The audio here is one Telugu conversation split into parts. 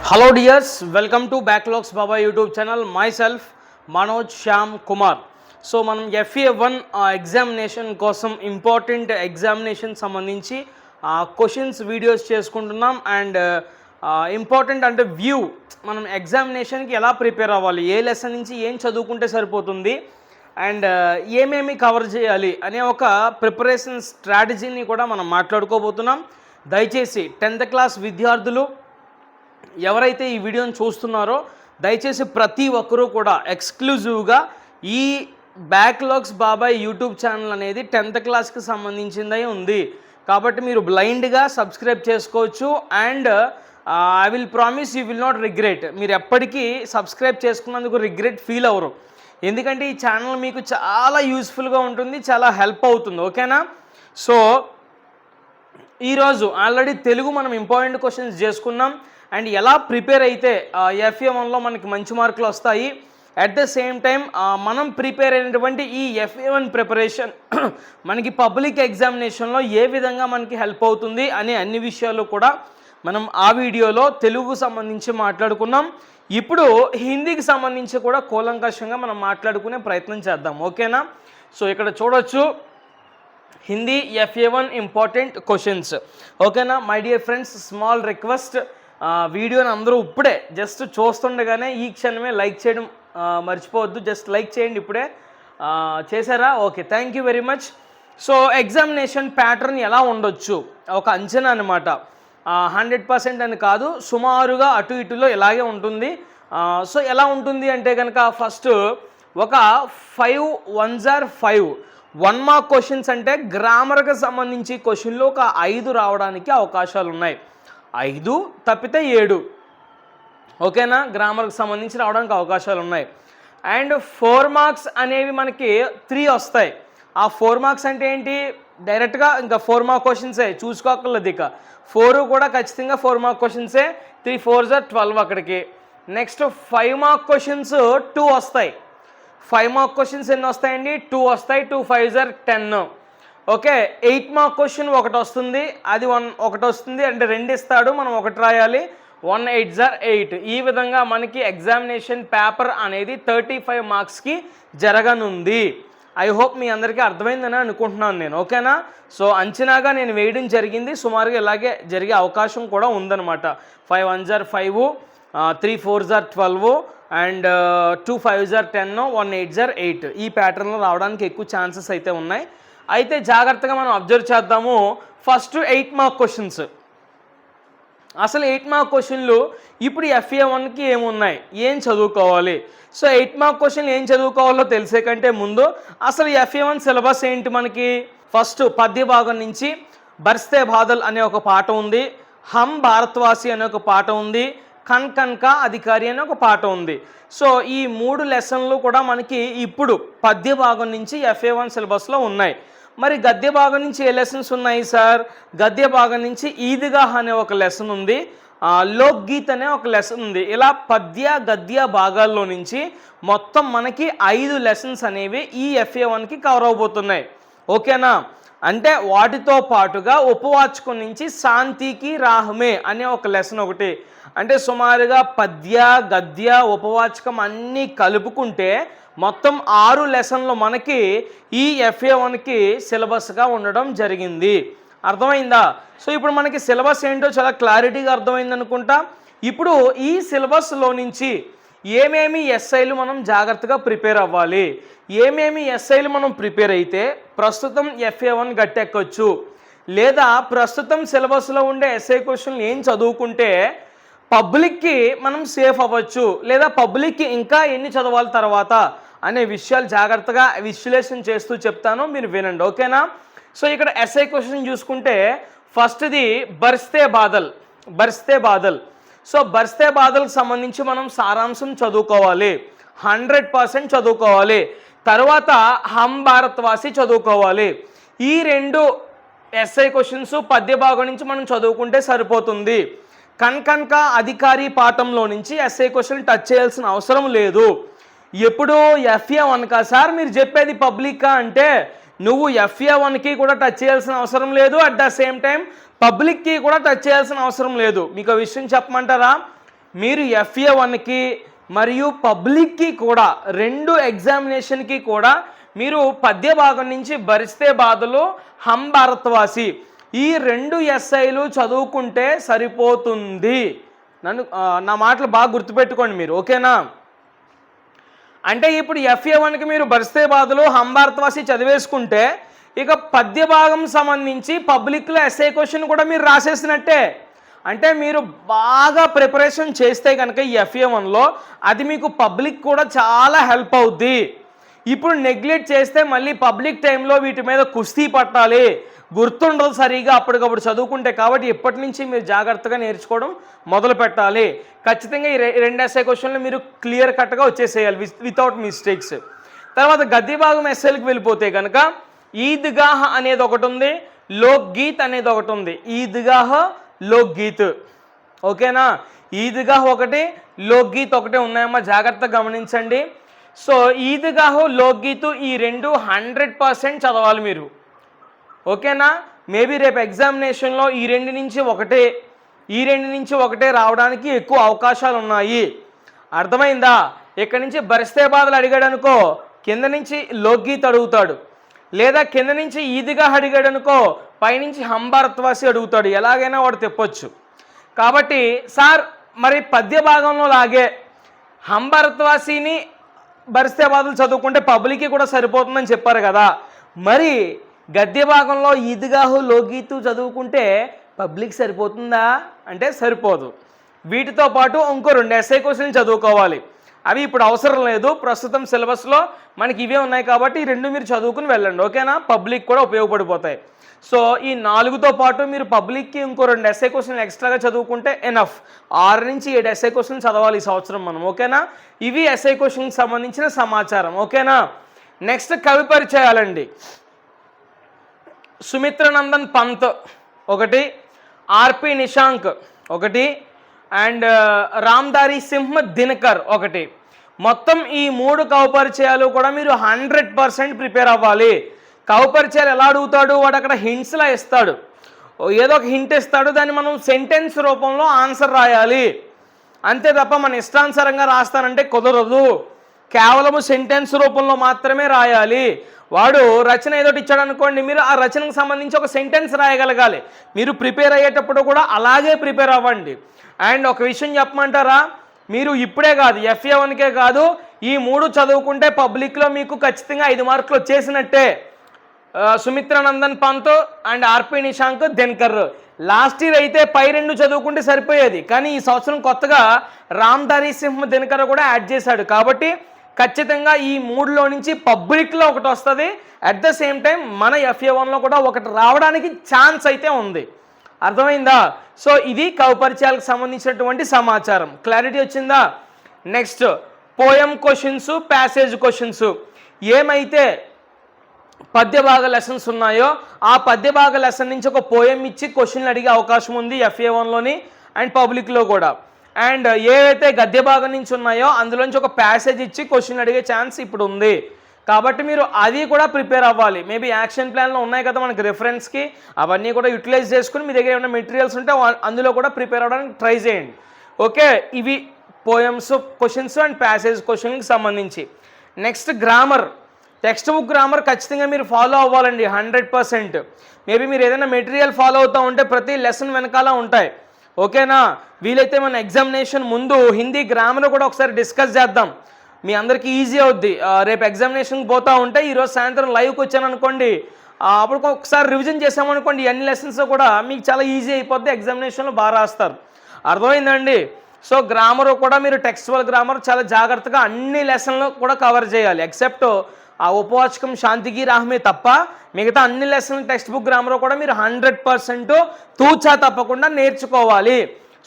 Hello dears, welcome to Backlogs Baba YouTube channel. Myself Manoj Shyam Kumar. So మనం FA1 ఎగ్జామినేషన్ కోసం ఇంపార్టెంట్ ఎగ్జామినేషన్ సంబంధించి క్వశ్చన్స్ వీడియోస్ చేసుకుంటున్నాం. అండ్ ఇంపార్టెంట్ అంటే వ్యూ, మనం ఎగ్జామినేషన్కి ఎలా ప్రిపేర్ అవ్వాలి, ఏ లెసన్ నుంచి ఏం చదువుకుంటే సరిపోతుంది, అండ్ ఏమేమి కవర్ చేయాలి అనే ఒక ప్రిపరేషన్ స్ట్రాటజీని కూడా మనం మాట్లాడుకోబోతున్నాం. దయచేసి 10th క్లాస్ విద్యార్థులు ఎవరైతే ఈ వీడియోని చూస్తున్నారో దయచేసి ప్రతి ఒక్కరూ కూడా ఎక్స్క్లూజివ్గా ఈ బ్యాక్లాగ్స్ బాబాయ్ యూట్యూబ్ ఛానల్ అనేది 10th క్లాస్కి సంబంధించిందై ఉంది కాబట్టి మీరు బ్లైండ్గా సబ్స్క్రైబ్ చేసుకోవచ్చు. And I will promise you will not regret. మీరు ఎప్పటికీ సబ్స్క్రైబ్ చేసుకున్నందుకు రిగ్రెట్ ఫీల్ అవ్వరు, ఎందుకంటే ఈ ఛానల్ మీకు చాలా యూస్ఫుల్గా ఉంటుంది, చాలా హెల్ప్ అవుతుంది. ఓకేనా? సో ఈరోజు ఆల్రెడీ తెలుగు మనం ఇంపార్టెంట్ క్వశ్చన్స్ చేసుకున్నాం. అండ్ ఎలా ప్రిపేర్ అయితే FA1లో మనకి మంచి మార్కులు వస్తాయి, అట్ ద సేమ్ టైం మనం ప్రిపేర్ అయినటువంటి ఈ FA1 ప్రిపరేషన్ మనకి పబ్లిక్ ఎగ్జామినేషన్లో ఏ విధంగా మనకి హెల్ప్ అవుతుంది అనే అన్ని విషయాలు కూడా మనం ఆ వీడియోలో తెలుగుకు సంబంధించి మాట్లాడుకున్నాం. ఇప్పుడు హిందీకి సంబంధించి కూడా కూలంకషంగా మనం మాట్లాడుకునే ప్రయత్నం చేద్దాం. ఓకేనా? సో ఇక్కడ చూడొచ్చు హిందీ FA1 ఇంపార్టెంట్ క్వశ్చన్స్. ఓకేనా my dear friends, small request, వీడియోని అందరూ ఇప్పుడే జస్ట్ చూస్తుండగానే ఈ క్షణమే లైక్ చేయడం మర్చిపోవద్దు. జస్ట్ లైక్ చేయండి. ఇప్పుడే చేశారా? Okay, thank you very much. So examination pattern ఎలా ఉండొచ్చు, ఒక అంచనా అనమాట. 100% అని కాదు, సుమారుగా అటు ఇటులో ఇలాగే ఉంటుంది. సో ఎలా ఉంటుంది అంటే కనుక ఫస్ట్ ఒక 5 1s are 5 1 మార్క్ క్వశ్చన్స్ అంటే గ్రామర్కి సంబంధించి క్వశ్చన్లు ఒక 5 రావడానికి అవకాశాలు ఉన్నాయి. 5 తప్పితే 7. ఓకేనా? గ్రామర్కి సంబంధించి రావడానికి అవకాశాలు ఉన్నాయి. అండ్ 4 మార్క్స్ అనేవి మనకి 3 వస్తాయి. ఆ 4 మార్క్స్ అంటే ఏంటి, డైరెక్ట్గా ఇంకా 4 మార్క్ క్వశ్చన్సే, చూసుకోకర్లేదు. ఇక 4 కూడా ఖచ్చితంగా 4 మార్క్ క్వశ్చన్సే. 3 4s are 12 అక్కడికి. నెక్స్ట్ 5 మార్క్ క్వశ్చన్స్ 2 వస్తాయి. 5 మార్క్ క్వశ్చన్స్ ఎన్ని వస్తాయండి? 2 వస్తాయి. 2 5s are 10. Okay, 8 mark question ఒకటి వస్తుంది, అది ఒకటి వస్తుంది అంటే 2 ఇస్తాడు, మనం ఒకటి రాయాలి. 1 8s are 8. ఈ విధంగా మనకి ఎగ్జామినేషన్ పేపర్ అనేది 35 మార్క్స్కి జరగనుంది. ఐ హోప్ మీ అందరికీ అర్థమైందని అనుకుంటున్నాను నేను. ఓకేనా? సో అంచనాగా నేను వేయడం జరిగింది, సుమారుగా ఇలాగే జరిగే అవకాశం కూడా ఉందన్నమాట. 5 1s are 5, 3 4s are 12, and 2 5s are 10, 1 8s are 8. ఈ ప్యాటర్న్లో రావడానికి ఎక్కువ ఛాన్సెస్ అయితే ఉన్నాయి. అయితే జాగ్రత్తగా మనం అబ్జర్వ్ చేద్దాము. First 8 mark questions. అసలు 8 మార్క్ క్వశ్చన్లు ఇప్పుడు FA1కి ఏమున్నాయి, ఏం చదువుకోవాలి? సో 8 మార్క్ క్వశ్చన్లు ఏం చదువుకోవాలో తెలిసే కంటే ముందు అసలు FA1 సిలబస్ ఏంటి మనకి? ఫస్ట్ పద్య భాగం నుంచి బర్స్తే బాదల్ అనే ఒక పాట ఉంది, హమ్ భారత్వాసి అనే ఒక పాట ఉంది, కన్ కన్కా అధికారి అనే ఒక పాట ఉంది. సో ఈ 3 లెసన్లు కూడా మనకి ఇప్పుడు పద్య భాగం నుంచి FA1 సిలబస్లో ఉన్నాయి. మరి గద్య భాగం నుంచి ఏ లెసన్స్ ఉన్నాయి సార్? గద్య భాగం నుంచి ఈద్గాహ్ అనే ఒక లెసన్ ఉంది, లోక్గీత్ అనే ఒక లెసన్ ఉంది. ఇలా పద్య గద్య భాగాల్లో నుంచి మొత్తం మనకి 5 లెసన్స్ అనేవి ఈ FA1కి కవర్ అవబోతున్నాయి. ఓకేనా? అంటే వాటితో పాటుగా ఉపవాచకం నుంచి శాంతికి రాహమే అనే ఒక లెసన్ ఒకటి. అంటే సుమారుగా పద్య గద్య ఉపవాచకం అన్నీ కలుపుకుంటే మొత్తం 6 లెసన్లు మనకి ఈ FA1కి సిలబస్గా ఉండడం జరిగింది. అర్థమైందా? సో ఇప్పుడు మనకి సిలబస్ ఏంటో చాలా క్లారిటీగా అర్థమైంది అనుకుంటా. ఇప్పుడు ఈ సిలబస్లో నుంచి ఏమేమి ఎస్ఐలు మనం జాగ్రత్తగా ప్రిపేర్ అవ్వాలి, ఏమేమి ఎస్ఐలు మనం ప్రిపేర్ అయితే ప్రస్తుతం FA1 గట్టెక్కొచ్చు, లేదా ప్రస్తుతం సిలబస్లో ఉండే ఎస్ఐ క్వశ్చన్లు ఏం చదువుకుంటే పబ్లిక్కి మనం సేఫ్ అవ్వచ్చు, లేదా పబ్లిక్కి ఇంకా ఎన్ని చదవాలి తర్వాత అనే విషయాలు జాగ్రత్తగా విశ్లేషణ చేస్తూ చెప్తాను, మీరు వినండి. ఓకేనా? సో ఇక్కడ ఎస్ఐ క్వశ్చన్ చూసుకుంటే ఫస్ట్ది బర్స్తే బాదల్. బర్స్తే బాదల్. సో బర్స్తే బాదల్కి సంబంధించి మనం సారాంశం చదువుకోవాలి, 100% చదువుకోవాలి. తర్వాత హమ్ భారత్వాసి చదువుకోవాలి. ఈ 2 ఎస్ఐ క్వశ్చన్స్ పద్య భాగం నుంచి మనం చదువుకుంటే సరిపోతుంది. కన్కన్కా అధికారి పాఠంలో నుంచి ఎస్ఐ క్వశ్చన్ టచ్ చేయాల్సిన అవసరం లేదు. ఎప్పుడు FA1కా సార్ మీరు చెప్పేది పబ్లిక్కా అంటే నువ్వు FA1కి కూడా టచ్ చేయాల్సిన అవసరం లేదు, అట్ ద సేమ్ టైం పబ్లిక్కి కూడా టచ్ చేయాల్సిన అవసరం లేదు. మీకు ఆ విషయం చెప్పమంటారా? మీరు FA1కి మరియు పబ్లిక్కి కూడా 2 ఎగ్జామినేషన్కి కూడా మీరు పద్య భాగం నుంచి బరిస్తే బాధలు హమ్ భారత్వాసి ఈ 2 ఎస్ఐలు చదువుకుంటే సరిపోతుంది. నా మాటలు బాగా గుర్తుపెట్టుకోండి మీరు, ఓకేనా? అంటే ఇప్పుడు FA1కి మీరు బరిస్తే బాధలు హమ్ భారత్వాసి చదివేసుకుంటే ఇక పద్య భాగం సంబంధించి పబ్లిక్లో ఎస్ఐ క్వశ్చన్ కూడా మీరు రాసేసినట్టే. అంటే మీరు బాగా ప్రిపరేషన్ చేస్తే కనుక ఈ FA1లో అది మీకు పబ్లిక్ కూడా చాలా హెల్ప్ అవుద్ది. ఇప్పుడు నెగ్లెక్ట్ చేస్తే మళ్ళీ పబ్లిక్ టైంలో వీటి మీద కుస్తీ పట్టాలి, గుర్తుండదు సరిగా అప్పటికప్పుడు చదువుకుంటే. కాబట్టి ఇప్పటి నుంచి మీరు జాగ్రత్తగా నేర్చుకోవడం మొదలు పెట్టాలి. ఖచ్చితంగా ఈ 2 ఎస్ఐ క్వశ్చన్లు మీరు క్లియర్ కట్గా వచ్చేసేయాలి వితౌట్ మిస్టేక్స్. తర్వాత గద్య భాగం ఎస్ఐలకు వెళ్ళిపోతే కనుక ఈద్గాహ్ అనేది ఒకటి ఉంది, లోక్ గీత్ అనేది ఒకటి ఉంది. ఈద్గాహ్, లోక్ గీత్, ఓకేనా? ఈద్గాహ్ ఒకటి, లోక్ గీత్ ఒకటే ఉన్నాయమ్మా, జాగ్రత్తగా గమనించండి. సో ఈద్గాహ్, లోక్ గీత్ ఈ 2 100% చదవాలి మీరు, ఓకేనా? మేబీ రేపు ఎగ్జామినేషన్లో ఈ 2 నుంచి ఒకటే రావడానికి ఎక్కువ అవకాశాలు ఉన్నాయి. అర్థమైందా? ఇక్కడ నుంచి బరిస్తే బాధలు అడిగాడు అనుకో కింద నుంచి లోక్ గీత్ అడుగుతాడు, లేదా కింద నుంచి ఈద్గాహ్ అడిగాడు అనుకో పైనుంచి హమ్ భారత్వాసి అడుగుతాడు. ఎలాగైనా వాడు తెప్పొచ్చు. కాబట్టి సార్ మరి పద్య భాగంలో లాగే హమ్ భారత్వాసిని బరిస్తే బాధలు చదువుకుంటే పబ్లిక్కి కూడా సరిపోతుందని చెప్పారు కదా, మరి గద్య భాగంలో ఈద్గాహు, లోగీతు చదువుకుంటే పబ్లిక్ సరిపోతుందా అంటే సరిపోదు. వీటితో పాటు ఇంకో 2 ఎస్ఐ క్వశ్చన్లు చదువుకోవాలి. అవి ఇప్పుడు అవసరం లేదు, ప్రస్తుతం సిలబస్లో మనకి ఇవే ఉన్నాయి కాబట్టి ఈ 2 మీరు చదువుకుని వెళ్ళండి, ఓకేనా? పబ్లిక్ కూడా ఉపయోగపడిపోతాయి. సో ఈ 4తో పాటు మీరు పబ్లిక్కి ఇంకో 2 ఎస్ఐ క్వశ్చన్లు ఎక్స్ట్రాగా చదువుకుంటే ఎనఫ్. 6 నుంచి 7 ఎస్ఐ క్వశ్చన్లు చదవాలి ఈ సంవత్సరం మనం, ఓకేనా? ఇవి ఎస్ఐ క్వశ్చన్కి సంబంధించిన సమాచారం, ఓకేనా? నెక్స్ట్ కవి పరిచయాలండి. సుమిత్రనందన్ పంత్ ఒకటి, ఆర్పి నిశాంక్ ఒకటి, అండ్ రామ్దారి సింహ్ దినకర్ ఒకటి. మొత్తం ఈ 3 కవి పరిచయాలు కూడా మీరు 100% ప్రిపేర్ అవ్వాలి. కవి పరిచయాలు ఎలా అడుగుతాడు, వాడు అక్కడ హింట్స్లా ఇస్తాడు, ఏదో ఒక హింట్ ఇస్తాడు, దాన్ని మనం సెంటెన్స్ రూపంలో ఆన్సర్ రాయాలి. అంతే తప్ప మన ఇష్టానుసారంగా రాస్తానంటే కుదరదు. కేవలము సెంటెన్స్ రూపంలో మాత్రమే రాయాలి. వాడు రచన ఏదోటి ఇచ్చాడు అనుకోండి, మీరు ఆ రచనకు సంబంధించి ఒక సెంటెన్స్ రాయగలగాలి. మీరు ప్రిపేర్ అయ్యేటప్పుడు కూడా అలాగే ప్రిపేర్ అవ్వండి. అండ్ ఒక విషయం చెప్పమంటారా, మీరు ఇప్పుడే కాదు FA1కే కాదు ఈ 3 చదువుకుంటే పబ్లిక్లో మీకు ఖచ్చితంగా 5 మార్కులు వచ్చేసినట్టే. Sumitranandan Pant and RP Nishank Dinkar. Last year అయితే పై 2 చదువుకుంటే సరిపోయేది, కానీ ఈ సంవత్సరం కొత్తగా రామ్దారి సింహ్ దినకర్ కూడా యాడ్ చేశాడు. కాబట్టి ఖచ్చితంగా ఈ 3లో నుంచి పబ్లిక్లో ఒకటి వస్తుంది. అట్ ద సేమ్ టైం మన FA1లో కూడా ఒకటి రావడానికి ఛాన్స్ అయితే ఉంది. అర్థమైందా? సో ఇది కవి పరిచయాలకు సంబంధించినటువంటి సమాచారం. క్లారిటీ వచ్చిందా? Next poem questions, passage questions. ఏమైతే పద్య భాగ లెసన్స్ ఉన్నాయో ఆ పద్య భాగ లెసన్ నుంచి ఒక పోయం ఇచ్చి క్వశ్చన్లు అడిగే అవకాశం ఉంది FA1లోని అండ్ పబ్లిక్లో కూడా. అండ్ ఏవైతే గద్య భాగం నుంచి ఉన్నాయో అందులోంచి ఒక ప్యాసేజ్ ఇచ్చి క్వశ్చన్ అడిగే ఛాన్స్ ఇప్పుడు ఉంది. కాబట్టి మీరు అది కూడా ప్రిపేర్ అవ్వాలి. మేబీ యాక్షన్ ప్లాన్లో ఉన్నాయి కదా మనకి రిఫరెన్స్కి, అవన్నీ కూడా యూటిలైజ్ చేసుకుని మీ దగ్గర ఏమైనా మెటీరియల్స్ ఉంటే అందులో కూడా ప్రిపేర్ అవ్వడానికి ట్రై చేయండి, ఓకే? ఇవి పోయమ్స్ క్వశ్చన్స్ అండ్ ప్యాసేజ్ క్వశ్చన్కి సంబంధించి. Next grammar, text book grammar ఖచ్చితంగా మీరు ఫాలో అవ్వాలండి 100%. మేబీ మీరు ఏదైనా మెటీరియల్ ఫాలో అవుతూ ఉంటే ప్రతి లెసన్ వెనకాల ఉంటాయి, ఓకేనా? వీలైతే మన ఎగ్జామినేషన్ ముందు హిందీ గ్రామర్ కూడా ఒకసారి డిస్కస్ చేద్దాం, మీ అందరికీ ఈజీ అవుద్ది. రేపు ఎగ్జామినేషన్కి పోతూ ఉంటే ఈరోజు సాయంత్రం లైవ్కి వచ్చాను అనుకోండి, అప్పుడు ఒకసారి రివిజన్ చేసామనుకోండి అన్ని లెసన్స్ కూడా మీకు చాలా ఈజీ అయిపోద్ది, ఎగ్జామినేషన్లో బాగా రాస్తారు. అర్థమైందండి? సో గ్రామర్ కూడా మీరు టెక్స్చువల్ గ్రామర్ చాలా జాగ్రత్తగా అన్ని లెసన్లు కూడా కవర్ చేయాలి. ఎక్సెప్ట్ ఆ ఉపవాచకం శాంతికి రాహమే తప్ప మిగతా అన్ని లెసన్లు టెక్స్ట్ బుక్ గ్రామర్ కూడా మీరు 100% తూచా తప్పకుండా నేర్చుకోవాలి.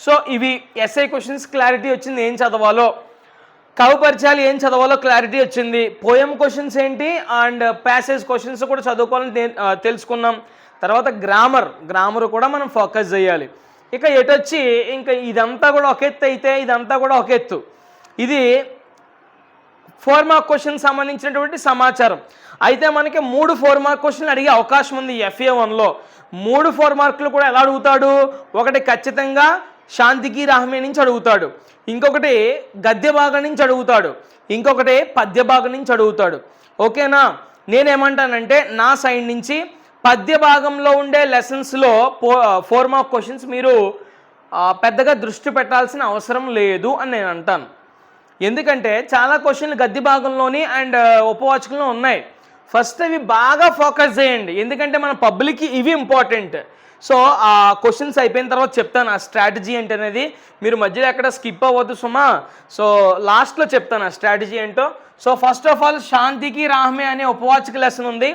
సో ఇవి ఎస్ఐ క్వశ్చన్స్ క్లారిటీ వచ్చింది, ఏం చదవాలో. కవి పరిచయాలు ఏం చదవాలో క్లారిటీ వచ్చింది. పోయం క్వశ్చన్స్ ఏంటి అండ్ ప్యాసేజ్ క్వశ్చన్స్ కూడా చదువుకోవాలని తెలుసుకున్నాం. తర్వాత గ్రామర్ కూడా మనం ఫోకస్ చేయాలి. ఇక ఎటొచ్చి ఇంకా ఇదంతా కూడా ఒక ఎత్తు అయితే ఇదంతా కూడా ఒక ఎత్తు. ఇది 4 మార్క్ క్వశ్చన్ సంబంధించినటువంటి సమాచారం. అయితే మనకి 3 4 మార్క్ క్వశ్చన్లు అడిగే అవకాశం ఉంది FA1లో. 3 4 మార్కులు కూడా ఎలా అడుగుతాడు? ఒకటి ఖచ్చితంగా శాంతికి రాహమే నుంచి అడుగుతాడు, ఇంకొకటి గద్య భాగం నుంచి అడుగుతాడు, ఇంకొకటి పద్య భాగం నుంచి అడుగుతాడు. ఓకేనా? నేనేమంటానంటే నా సైడ్ నుంచి పద్య భాగంలో ఉండే లెసన్స్లో 4 మార్క్ క్వశ్చన్స్ మీరు పెద్దగా దృష్టి పెట్టాల్సిన అవసరం లేదు అని నేను అంటాను. ఎందుకంటే చాలా క్వశ్చన్లు గద్య భాగంలోని అండ్ ఉపవాచకంలో ఉన్నాయి. ఫస్ట్ అవి బాగా ఫోకస్ చేయండి, ఎందుకంటే మన పబ్లిక్కి ఇవి ఇంపార్టెంట్. సో ఆ క్వశ్చన్స్ అయిపోయిన తర్వాత చెప్తాను ఆ స్ట్రాటజీ ఏంటి అనేది. మీరు మధ్యలో ఎక్కడ స్కిప్ అవ్వద్దు సుమా. సో లాస్ట్లో చెప్తాను ఆ స్ట్రాటజీ ఏంటో. సో ఫస్ట్ ఆఫ్ ఆల్ శాంతికి రాహమే అనే ఉపవాచక లెసన్ ఉంది.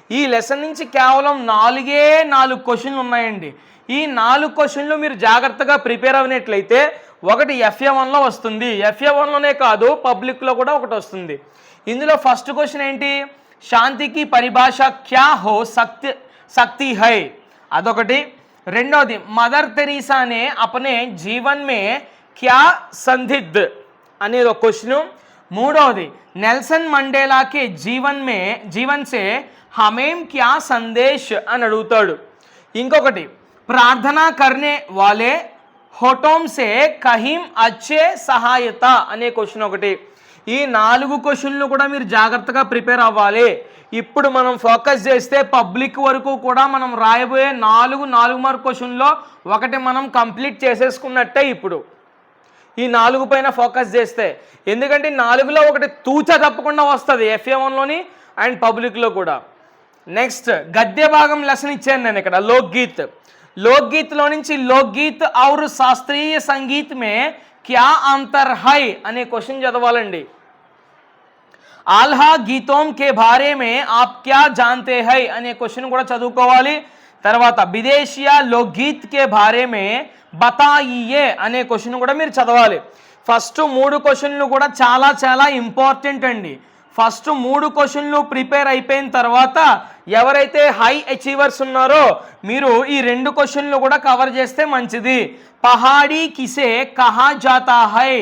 ఈ లెసన్ నుంచి కేవలం 4 క్వశ్చన్లు ఉన్నాయండి. ఈ 4 క్వశ్చన్లు మీరు జాగ్రత్తగా ప్రిపేర్ అయినట్లయితే ఒకటి FA1లో వస్తుంది, FA1లోనే కాదు పబ్లిక్లో కూడా ఒకటి వస్తుంది. ఇందులో ఫస్ట్ క్వశ్చన్ ఏంటి? శాంతికి పరిభాష క్యా హో సక్తి హై, అదొకటి. రెండోది మదర్ తెరీసా ने अपने जीवन में क्या संदिग्ध అనేది ఒక క్వశ్చన్. మూడోది నెల్సన్ మండేలా के जीवन से हमें क्या संदेश అని అడుగుతాడు. ఇంకొకటి ప్రార్థనా करने वाले होठों से कहीं अच्छे सहायता అనే క్వశ్చన్ ఒకటి. ఈ 4 క్వశ్చన్లు కూడా మీరు జాగ్రత్తగా ప్రిపేర్ అవ్వాలి. ఇప్పుడు మనం ఫోకస్ చేస్తే పబ్లిక్ వరకు కూడా మనం రాయబోయే 4 మార్క్ క్వశ్చన్లో ఒకటి మనం కంప్లీట్ చేసేసుకున్నట్టే ఇప్పుడు ఈ 4 పైన ఫోకస్ చేస్తే. ఎందుకంటే 4లో ఒకటి తూచా తప్పకుండా వస్తుంది FA1లోని అండ్ పబ్లిక్లో కూడా. నెక్స్ట్ గద్య భాగం లెసన్ ఇచ్చాను నేను ఇక్కడ. లోక్గీత్లో నుంచి లోక్గీత్ ఔర్ శాస్త్రీయ సంగీత్ మే క్యా అంతర్ హై అనే క్వశ్చన్ చదవాలండి. ఆల్హా గీతోం కే బారే మే ఆప్ క్యా జాన్తే హై అనే క్వశ్చన్ కూడా చదువుకోవాలి. తర్వాత విదేశీయ లోక్గీత్ కే బారే మే బతాయియే అనే క్వశ్చన్ కూడా మీరు చదవాలి. ఫస్ట్ 3 క్వశ్చన్లు కూడా చాలా ఇంపార్టెంట్ అండి. ఫస్ట్ 3 క్వశ్చన్లు ప్రిపేర్ అయిపోయిన తర్వాత ఎవరైతే హై అచీవర్స్ ఉన్నారో మీరు ఈ 2 క్వశ్చన్లు కూడా కవర్ చేస్తే మంచిది. పహాడీ కిసే కహా జాతా హై,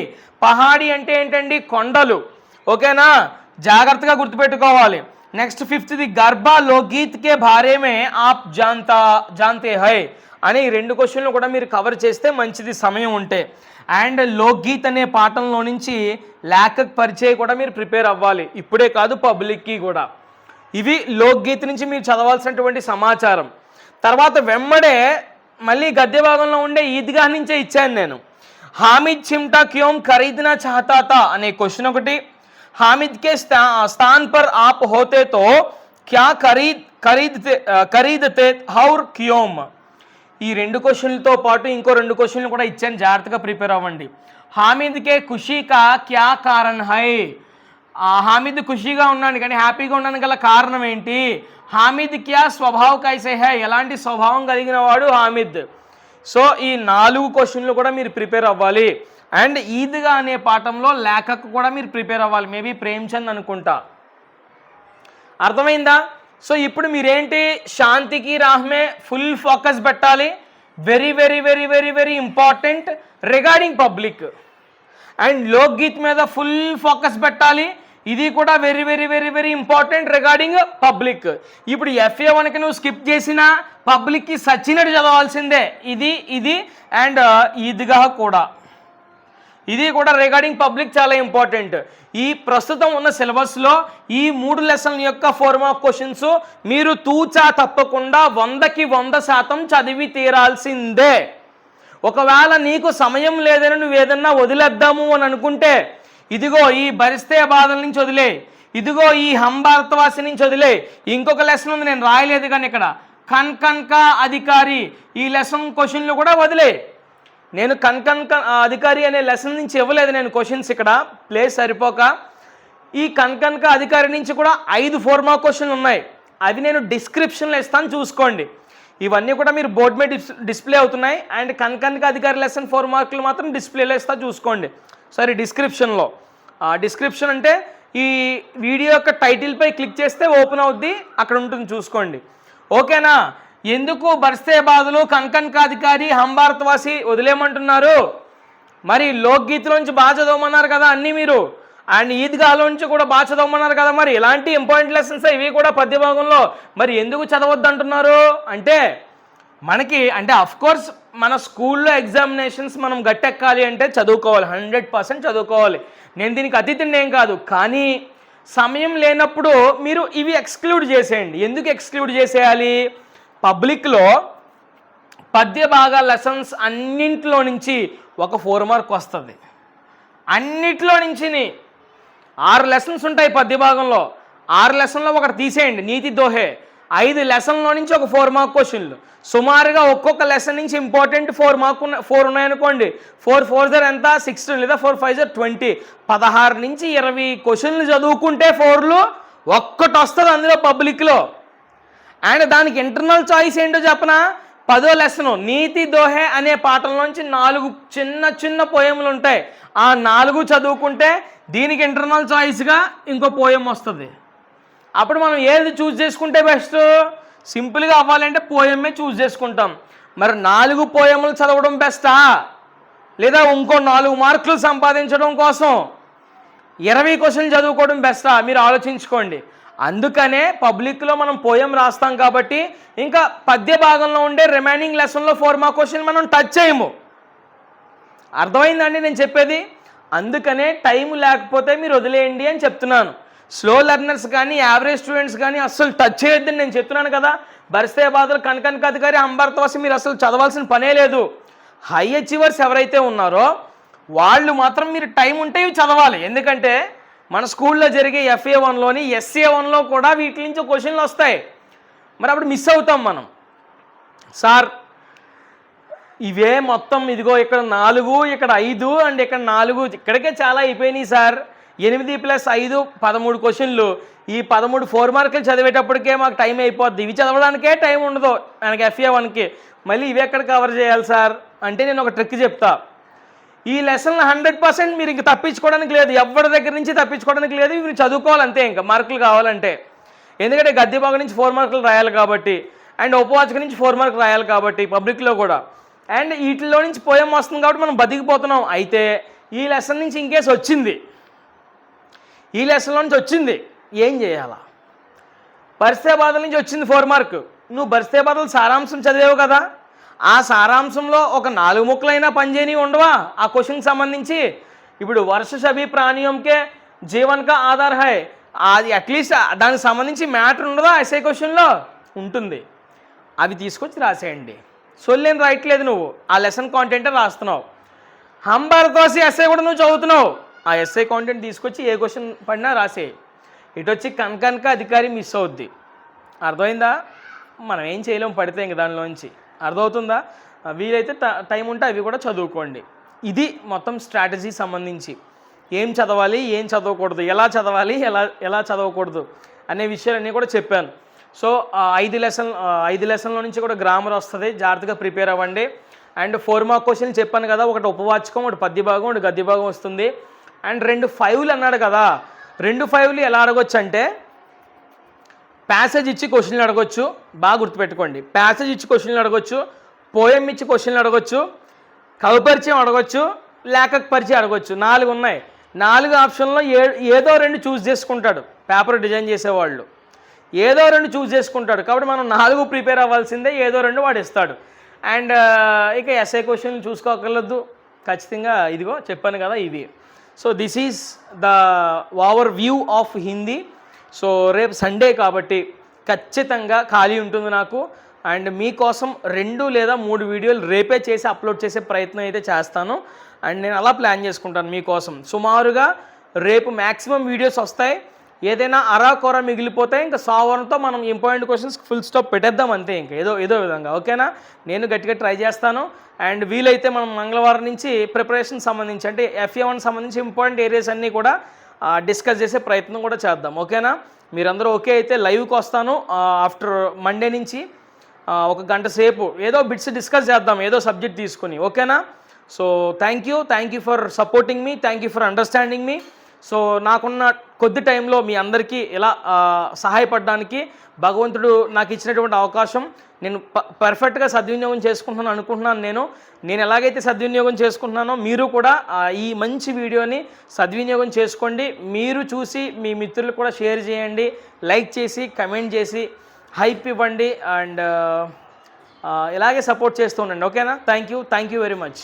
పహాడీ అంటే ఏంటండి? కొండలు. ఓకేనా? జాగ్రత్తగా గుర్తుపెట్టుకోవాలి. నెక్స్ట్ 5th గర్భా లోక్గీత్ కే బారే మే ఆప్ జాన్తే హై అని 2 క్వశ్చన్లు కూడా మీరు కవర్ చేస్తే మంచిది సమయం ఉంటే. అండ్ లోక్గీత్ అనే పాఠంలో నుంచి లేఖక్ పరిచయం కూడా మీరు ప్రిపేర్ అవ్వాలి, ఇప్పుడే కాదు పబ్లిక్కి కూడా. ఇవి లోక్గీత్ నుంచి మీరు చదవాల్సినటువంటి సమాచారం. తర్వాత వెంబడే మళ్ళీ గద్య భాగంలో ఉండే ఈద్గా నుంచే ఇచ్చాను నేను. హామిద్ చిమ్టా క్యోం ఖరీదనా చాహతా తా అనే క్వశ్చన్ ఒకటి. హామిద్ కే స్థాన్ పర్ ఆప్ హోతే తో క్యా ఖరీదతే హౌర్ క్యోం. ఈ 2 క్వశ్చన్లతో పాటు ఇంకో 2 క్వశ్చన్లు కూడా ఇచ్చాను, జాగ్రత్తగా ప్రిపేర్ అవ్వండి. హామిద్ కే ఖుషీ కా క్యా కారణ్ హై, హామిద్ ఖుషీగా ఉన్నాడు కానీ హ్యాపీగా ఉండడానికి గల కారణం ఏంటి? హామిద్ క్యా స్వభావ్ కైసే హై, ఎలాంటి స్వభావం కలిగిన వాడు హామిద్. సో ఈ 4 క్వశ్చన్లు కూడా మీరు ప్రిపేర్ అవ్వాలి. అండ్ ఈద్గా అనే పాఠంలో లేఖకు కూడా మీరు ప్రిపేర్ అవ్వాలి, మేబీ ప్రేమ్చంద్ అనుకుంటా. అర్థమైందా? సో ఇప్పుడు మీరేంటి, శాంతికి రాహమే ఫుల్ ఫోకస్ పెట్టాలి. Very important regarding public. And Lokgeet మీద ఫుల్ ఫోకస్ పెట్టాలి, ఇది కూడా వెరీ ఇంపార్టెంట్ రిగార్డింగ్ పబ్లిక్. ఇప్పుడు FA1కి నువ్వు స్కిప్ చేసినా పబ్లిక్కి సచ్చినట్టు చదవాల్సిందే. ఇది అండ్ ఈద్గా కూడా, ఇది కూడా రిగార్డింగ్ పబ్లిక్ చాలా ఇంపార్టెంట్. ఈ ప్రస్తుతం ఉన్న సిలబస్లో ఈ 3 లెసన్ల యొక్క 4 మార్క్ క్వశ్చన్స్ మీరు తూచా తప్పకుండా 100కి 100% చదివి తీరాల్సిందే. ఒకవేళ నీకు సమయం లేదని నువ్వు ఏదన్నా వదిలేద్దాము అని అనుకుంటే ఇదిగో ఈ భరిస్తే బాధల నుంచి వదిలే, ఇదిగో ఈ హంభారతవాసి నుంచి వదిలే. ఇంకొక లెసన్ ఉంది, నేను రాయలేదు కానీ ఇక్కడ కన్కా అధికారి, ఈ లెసన్ క్వశ్చన్లు కూడా వదిలే. నేను కన్కా అధికారి అనే లెసన్ నుంచి ఇవ్వలేదు నేను క్వశ్చన్స్, ఇక్కడ ప్లేస్ సరిపోక. ఈ కన్కా అధికారి నుంచి కూడా 5 4 మార్క్ క్వశ్చన్లు ఉన్నాయి, అవి నేను డిస్క్రిప్షన్లో ఇస్తాను చూసుకోండి. ఇవన్నీ కూడా మీరు బోర్డు మీద డిస్ప్లే అవుతున్నాయి. అండ్ కన్కా అధికారి లెసన్ 4 మార్కులు మాత్రం డిస్ప్లేలో ఇస్తా చూసుకోండి. సారీ, డిస్క్రిప్షన్లో. డిస్క్రిప్షన్ అంటే ఈ వీడియో యొక్క టైటిల్పై క్లిక్ చేస్తే ఓపెన్ అవుద్ది, అక్కడ ఉంటుంది చూసుకోండి. ఓకేనా? ఎందుకు బర్స్తే బాధలు, కన్కా అధికారి, హంభారతవాసి వదిలేయమంటున్నారు? మరి లోక్గీత్లోంచి బాగా చదవమన్నారు కదా అన్నీ మీరు, అండ్ ఈద్గాలోంచి కూడా బాగా చదవమన్నారు కదా. మరి ఇలాంటి ఇంపార్టెంట్ లెసన్స్ ఇవి కూడా పద్య భాగంలో, మరి ఎందుకు చదవద్దు అంటున్నారు అంటే మనకి అంటే అఫ్కోర్స్ మన స్కూల్లో ఎగ్జామినేషన్స్ మనం గట్టెక్కాలి అంటే చదువుకోవాలి, 100% చదువుకోవాలి. నేను దీనికి అతిథిని ఏం కాదు, కానీ సమయం లేనప్పుడు మీరు ఇవి ఎక్స్క్లూడ్ చేసేయండి. ఎందుకు ఎక్స్క్లూడ్ చేసేయాలి? పబ్లిక్లో పద్య భాగా లెసన్స్ అన్నింటిలో నుంచి ఒక 4 మార్క్ వస్తుంది. అన్నిట్లో నుంచి 6 లెసన్స్ ఉంటాయి పద్య భాగంలో. 6 లెసన్లో ఒకటి తీసేయండి, నీతి దోహే. 5 లెసన్లో నుంచి ఒక 4 మార్క్ క్వశ్చన్లు. సుమారుగా ఒక్కొక్క లెసన్ నుంచి ఇంపార్టెంట్ 4 ఉన్నాయనుకోండి. 4 4 ఎంత 6 లేదా 4 5 20. 16 నుంచి 20 క్వశ్చన్లు చదువుకుంటే 4లు ఒక్కటి వస్తుంది అందులో పబ్లిక్లో. అండ్ దానికి ఇంటర్నల్ చాయిస్ ఏంటో చెప్పనా? 10వ లెసను నీతి దోహే అనే పాఠంలోంచి 4 చిన్న చిన్న పోయములు ఉంటాయి. ఆ 4 చదువుకుంటే దీనికి ఇంటర్నల్ చాయిస్గా ఇంకో పోయం వస్తుంది. అప్పుడు మనం ఏది చూస్ చేసుకుంటే బెస్ట్? సింపుల్గా అవ్వాలంటే పోయమే చూస్ చేసుకుంటాం. మరి 4 పోయములు చదవడం బెస్టా, లేదా ఇంకో 4 మార్కులు సంపాదించడం కోసం 20 క్వశ్చన్లు చదువుకోవడం బెస్టా? మీరు ఆలోచించుకోండి. అందుకనే పబ్లిక్లో మనం పోయం రాస్తాం కాబట్టి ఇంకా పద్య భాగంలో ఉండే రిమైనింగ్ లెసన్లో 4 మార్క్ క్వశ్చన్ మనం టచ్ చేయము. అర్థమైందండి నేను చెప్పేది? అందుకనే టైం లేకపోతే మీరు వదిలేయండి అని చెప్తున్నాను. స్లో లెర్నర్స్ కానీ యావరేజ్ స్టూడెంట్స్ కానీ అస్సలు టచ్ చేయొద్దని నేను చెప్తున్నాను కదా. బరిస్తే బాధలు కనకనక అధికారి అంబర్తవాసి మీరు అసలు చదవాల్సిన పనే లేదు. హై అచీవర్స్ ఎవరైతే ఉన్నారో వాళ్ళు మాత్రం మీరు టైం ఉంటే ఇవి చదవాలి. ఎందుకంటే మన స్కూల్లో జరిగే FA1లోని SA1లో కూడా వీటి నుంచి క్వశ్చన్లు వస్తాయి. మరి అప్పుడు మిస్ అవుతాం మనం. సార్ ఇవే మొత్తం ఇదిగో ఇక్కడ 4, ఇక్కడ 5 అండ్ ఇక్కడ 4 ఇక్కడికే చాలా అయిపోయినాయి సార్. 8 + 5 13 క్వశ్చన్లు. ఈ 13 4 మార్కులు చదివేటప్పటికే మాకు టైం అయిపోద్ది. ఇవి చదవడానికే టైం ఉండదు మనకి FA1కి. మళ్ళీ ఇవి ఎక్కడ కవర్ చేయాలి సార్ అంటే నేను ఒక ట్రిక్ చెప్తా. ఈ లెసన్లు 100% మీరు ఇంక తప్పించుకోవడానికి లేదు, ఎవరి దగ్గర నుంచి తప్పించుకోవడానికి లేదు. మీరు చదువుకోవాలి అంతే, ఇంకా మార్కులు కావాలంటే. ఎందుకంటే గద్య భాగం నుంచి 4 మార్కులు రాయాలి కాబట్టి, అండ్ ఉపవాచక నుంచి 4 మార్కులు రాయాలి కాబట్టి పబ్లిక్లో కూడా. అండ్ వీటిలో నుంచి పోయం వస్తుంది కాబట్టి మనం బతికిపోతున్నాం. అయితే ఈ లెసన్ నుంచి ఇంకేస్ వచ్చింది, ఈ లెసన్లో నుంచి వచ్చింది, ఏం చేయాలా? బరిస్తే బాధల నుంచి వచ్చింది 4 మార్క్. నువ్వు బరిస్తే బాధలు సారాంశం చదివావు కదా, ఆ సారాంశంలో ఒక 4 ముక్కలైనా పనిచేయని ఉండవా ఆ క్వశ్చన్కి సంబంధించి? ఇప్పుడు వర్ష సభీ ప్రాణియంకే జీవన్ కా ఆధార్ హై, అది అట్లీస్ట్ దానికి సంబంధించి మ్యాటర్ ఉండదా ఎస్ఐ క్వశ్చన్లో? ఉంటుంది. అవి తీసుకొచ్చి రాసేయండి. సొల్లేం రాయట్లేదు, నువ్వు ఆ లెసన్ కాంటెంటే రాస్తున్నావు. హంబర్తోసి ఎస్ఐ కూడా నువ్వు చదువుతున్నావు. ఆ ఎస్ఐ కాంటెంట్ తీసుకొచ్చి ఏ క్వశ్చన్ పడినా రాసేయి. ఇటు వచ్చి కనకనక అధికారి మిస్ అవుద్ది. అర్థమైందా? మనం ఏం చేయలేము పడితే ఇంక దానిలోంచి. అర్థమవుతుందా? వీలైతే టైం ఉంటే అవి కూడా చదువుకోండి. ఇది మొత్తం స్ట్రాటజీ సంబంధించి ఏం చదవాలి, ఏం చదవకూడదు, ఎలా చదవాలి, ఎలా చదవకూడదు అనే విషయాలన్నీ కూడా చెప్పాను. సో 5 లెసన్ల నుంచి కూడా గ్రామర్ వస్తుంది, జాగ్రత్తగా ప్రిపేర్ అవ్వండి. అండ్ 4 మార్క్ క్వశ్చన్లు చెప్పాను కదా, ఒకటి ఉపవాచకం, ఒకటి పద్య భాగం, ఒకటి గద్య భాగం వస్తుంది. అండ్ 2 5లు అన్నాడు కదా, 2 5లు ఎలా అడగొచ్చు అంటే ప్యాసేజ్ ఇచ్చి క్వశ్చన్లు అడగొచ్చు. బాగా గుర్తుపెట్టుకోండి, ప్యాసేజ్ ఇచ్చి క్వశ్చన్లు అడగొచ్చు, పోయం ఇచ్చి క్వశ్చన్లు అడగొచ్చు, కవి పరిచయం అడగొచ్చు, లేఖక పరిచయం అడగొచ్చు. 4 ఉన్నాయి. 4 ఆప్షన్లో ఏదో 2 చూస్ చేసుకుంటాడు పేపర్ డిజైన్ చేసేవాళ్ళు, ఏదో 2 చూస్ చేసుకుంటాడు. కాబట్టి మనం 4 ప్రిపేర్ అవ్వాల్సిందే, ఏదో 2 వాడు ఇస్తాడు. అండ్ ఇక ఎస్ఐ క్వశ్చన్లు చూసుకోగలదు ఖచ్చితంగా. ఇదిగో చెప్పాను కదా ఇవి. So this is the over view of Hindi. So రేపు సండే కాబట్టి ఖచ్చితంగా ఖాళీ ఉంటుంది నాకు. అండ్ మీకోసం 2 లేదా 3 వీడియోలు రేపే చేసి అప్లోడ్ చేసే ప్రయత్నం అయితే చేస్తాను. అండ్ నేను అలా ప్లాన్ చేసుకుంటాను మీకోసం. సుమారుగా రేపు మ్యాక్సిమం వీడియోస్ వస్తాయి. ఏదైనా అరాకొర మిగిలిపోతే ఇంకా సావరంతో మనం ఇంపార్టెంట్ క్వశ్చన్స్ ఫుల్ స్టాప్ పెట్టేద్దాం అంతే, ఇంకా ఏదో విధంగా. ఓకేనా? నేను గట్టిగా ట్రై చేస్తాను. అండ్ వీలైతే మనం మంగళవారం నుంచి ప్రిపరేషన్ సంబంధించి అంటే FA1 సంబంధించి ఇంపార్టెంట్ ఏరియాస్ అన్నీ కూడా డిస్కస్ చేసే ప్రయత్నం కూడా చేద్దాం. ఓకేనా? మీరందరూ ఓకే అయితే లైవ్కి వస్తాను ఆఫ్టర్ మండే నుంచి. ఒక గంట సేపు ఏదో బిట్స్ డిస్కస్ చేద్దాం, ఏదో సబ్జెక్ట్ తీసుకుని. ఓకేనా? So thank you for supporting me, thank you for understanding me. So నాకున్న కొద్ది టైంలో మీ అందరికీ ఇలా సహాయపడడానికి భగవంతుడు నాకు ఇచ్చినటువంటి అవకాశం నేను పర్ఫెక్ట్గా సద్వినియోగం చేసుకుంటున్నాను నేను ఎలాగైతే సద్వినియోగం చేసుకుంటున్నానో మీరు కూడా ఈ మంచి వీడియోని సద్వినియోగం చేసుకోండి. మీరు చూసి మీ మిత్రులకు కూడా షేర్ చేయండి, లైక్ చేసి కమెంట్ చేసి హైప్ ఇవ్వండి. అండ్ ఇలాగే సపోర్ట్ చేస్తూ ఉండండి. ఓకేనా? Thank you very much.